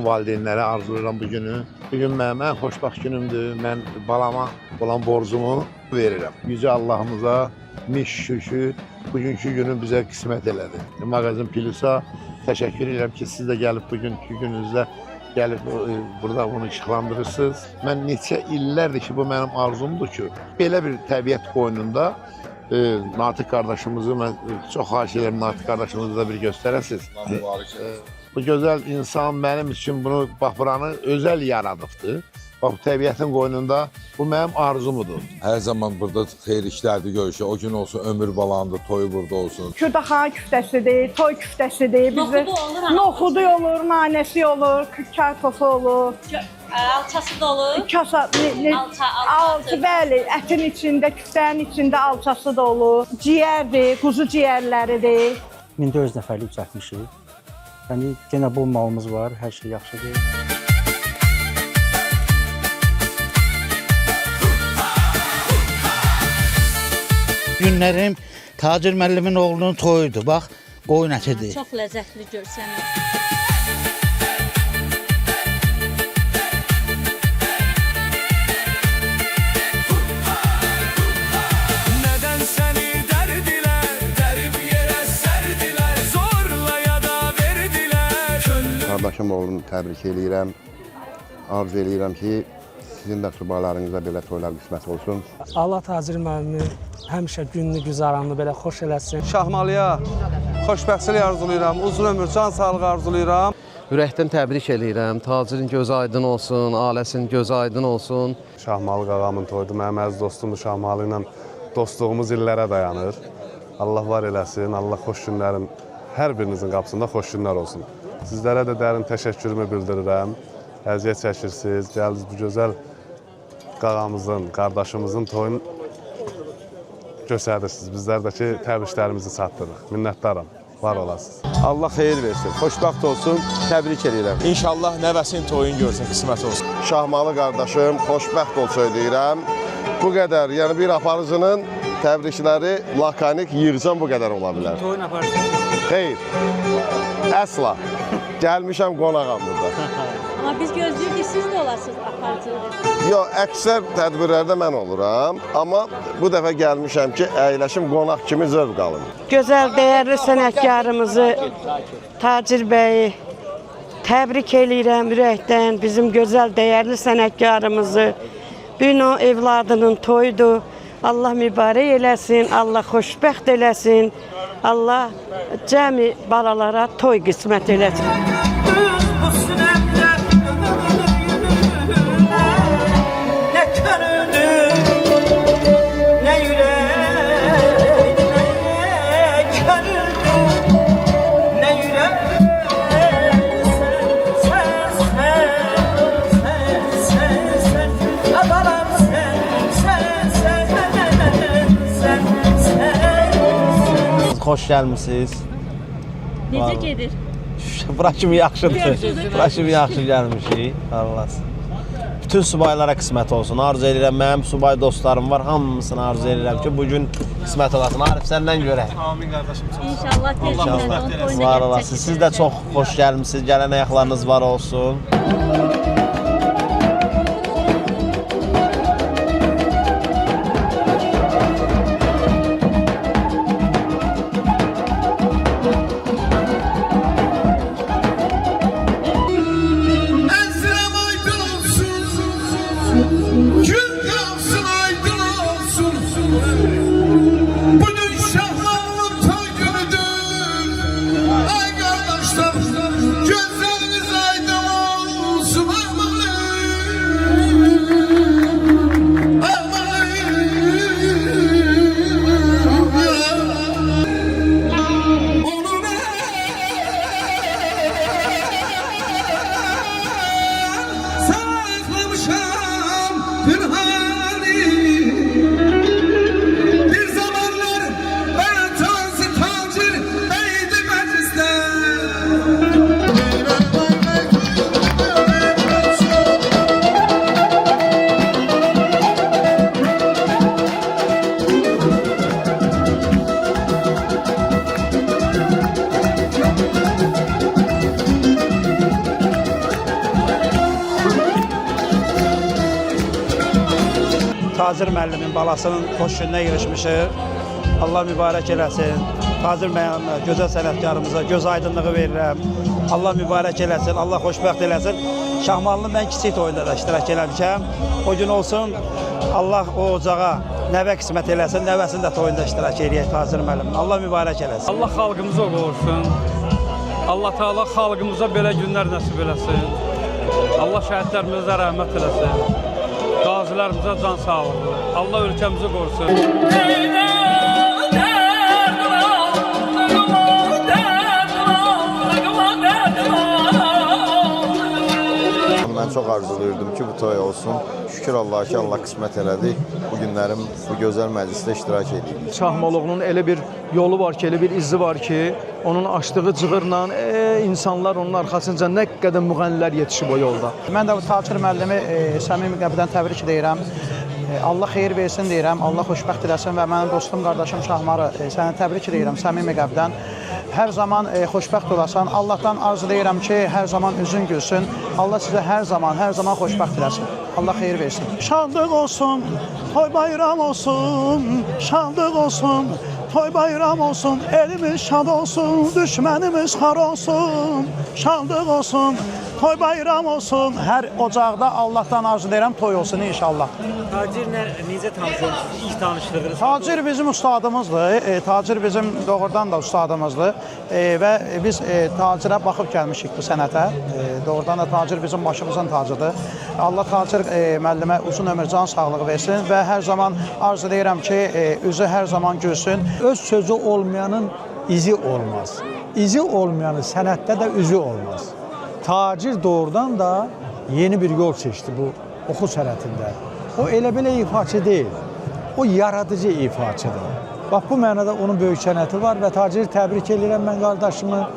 valideynlərə arzulayıram bu günü. Bugün mənim ən xoşbəxt günümdür. Mən balama olan borcumu verirəm. Yüce Allahımıza min şükür bugünkü günü bizə qismət elədi. Mağazin Plusa təşəkkür edirəm ki, siz də gəlib bugünkü gününüzdə gəlib burada bunu işıqlandırırsınız. Mən neçə illərdir ki, bu mənim arzumdur ki, belə bir təbiət qoynunda Natiq qardaşımızı mən çox xahiş edirəm, Natiq qardaşımızı da bir göstərəsiniz. Bu gözəl insan mənim üçün bunu, bax, buranı özəl yaradıbdır. Bax, bu təbiətin qoynunda bu mənim arzumudur. Hər zaman burada xeyir işlərdir görüşür. O gün olsun, ömür balandır, toyu burada olsun. Kürdaxan küftəsidir, toy küftəsidir. Noxudu olur, nanəsi olur, kartofu olur. Alçası da olur. Alçı, bəli, ətin içində, küftənin içində alçası da olur. Ciyərdir, quzu ciyərləridir. 1400 nəfərlik düzəltmişik. Yəni, yenə bol malımız var, hər şey yaxşıdır. Günlərim Tacir müəllimin oğlunun toyudur. Bax, qoyun ətidir. Çox ləzzətli görsənir. Nədən səni dərdilər, dərib yerə sərdilər, zorlaya da verdilər. Qardaşım oğlunu təbrik eləyirəm. Arzu eləyirəm ki, sizin də subaylarınıza belə toylar qismət olsun. Allah Tacir müəllimi həmişə günlü güzaranlı belə xoş eləsin. Şahmalıya xoşbəxtçilik arzulayıram, uzun ömür, can sağlığı arzulayıram. Ürəkdən təbrik eləyirəm. Tacirin gözü aydın olsun, ailəsinin gözü aydın olsun. Şahmalı qağamın toyudur, mənim əziz dostumdur. Şahmalı ilə dostluğumuz illərə dayanır. Allah var eləsin, Allah xoş günlərin, hər birinizin qapısında xoş günlər olsun. Sizlərə də dərin təşəkkürümü bildirirəm. Əziyyət çəkirsiniz, gəldiniz bu gözəl qağamızın, qardaşımızın toyunu göstərirsiniz. Bizlər də ki, təbriklərimizi çatdırırıq. Minnətdaram, var olasınız. Allah xeyir versin, xoşbəxt olsun, təbrik edirəm. İnşallah nəvəsinin toyunu görsün, qismət olsun. Şahmalı qardaşım, xoşbəxt olsun deyirəm. Bu qədər, yəni bir aparıcının təbrikləri lakanik, yığcam bu qədər ola bilər. Toyun aparıcı. Xeyr, əsla. Gəlmişəm qonağam burada. Amma biz gözləyirdik, siz də olasınız aparıcıdır. Yox, əksər tədbirlərdə mən oluram, amma bu dəfə gəlmişəm ki, əyləşim qonaq kimi zövq alım. Gözəl, dəyərli sənətkarımızı, Tacir bəyi təbrik eləyirəm ürəkdən. Bizim gözəl, dəyərli sənətkarımızı, gün o evladının toyudur. Allah mübarək eləsin, Allah xoşbəxt eləsin, Allah cəmi balalara toy qismət eləsin. Xoş gəlmişsiniz. Necə gedir? Bura kimi yaxşıdır. Bura kimi yaxşı gəlmişik. Allahsın. Bütün subaylara qismət olsun. Arzu edirəm, mənim subay dostlarım var. Hamısını arzu edirəm ki, bugün qismət olasın. Arif, səndən görək. Amin qardaşım. İnşallah tez günlərdə onun toyuna Var olasınız. Siz də çox xoş gəlmişsiniz. Gələn ayaqlarınız var olsun. Tacir müəllimin balasının xoş gününə yığışmışıq. Allah mübarək eləsin. Tacir müəllimə, gözəl sənətkarımıza göz aydınlığı verirəm. Allah mübarək eləsin, Allah xoşbəxt eləsin. Şahmalının mən kiçik toyunda da iştirak eləmişəm. O gün olsun, Allah o ocağa nəvə qismət eləsin, nəvəsinin də toyunda iştirak eləyək Tacir müəllimin. Allah mübarək eləsin. Allah xalqımıza qorusun. Allah Teala xalqımıza belə günlər nəsib eləsin. Allah şəhidlərimizə rəhmət eləsin. Qazilərimizə can sağlığı. Allah ölkəmizi qorusun. Mən çox arzulayırdım ki, bu toy olsun. Şükür Allah'a ki, Allah qismət elədi. Bu günlərim bu gözəl məclisdə iştirak edirdik. Şahmalovun elə bir yolu var ki, elə bir izi var ki, onun açdığı cığırla insanlar onun arxasınca nə qədər müğənnilər yetişib o yolda. Mən də bu Tacir müəllimi səmimi qəlbdən təbrik edirəm. Allah xeyir versin deyirəm, Allah xoşbəxt eləsin və mənim dostum, qardaşım Şahmarı səni təbrik edirəm səmimi qəlbdən. Hər zaman xoşbəxt olasan, Allahdan arzu edirəm ki, hər zaman üzün gülsün. Allah sizə hər zaman xoşbəxt eləsin. Allah xeyir versin. Şadlıq olsun, toy bayram olsun, şadlıq olsun, toy bayram olsun, elimiz şad olsun, düşmənimiz xar olsun, şadlıq olsun, toy bayram olsun. Hər ocaqda Allahdan arzu edirəm, toy olsun inşallah. Tacirlə necə tanışdınız? İlk tanışdığınız? Tacir bizim ustadımızdır. Tacir bizim doğrudan da ustadımızdır. Və biz tacirə baxıb gəlmişik bu sənətə. Doğrudan da tacir bizim başımızın tacıdır. Allah Tacir müəllimə uzun ömür, can sağlığı versin və hər zaman arzu edirəm ki, üzü hər zaman gülsün. Öz sözü olmayanın izi olmaz. İzi olmayanın sənətdə də üzü olmaz. Tacir doğrudan da yeni bir yol seçti bu oxu sənətində. O elə belə ifaçı deyil, o yaradıcı ifaçıdır. Bax, bu mənada onun böyük sənəti var və Taciri təbrik edirəm mən qardaşımı.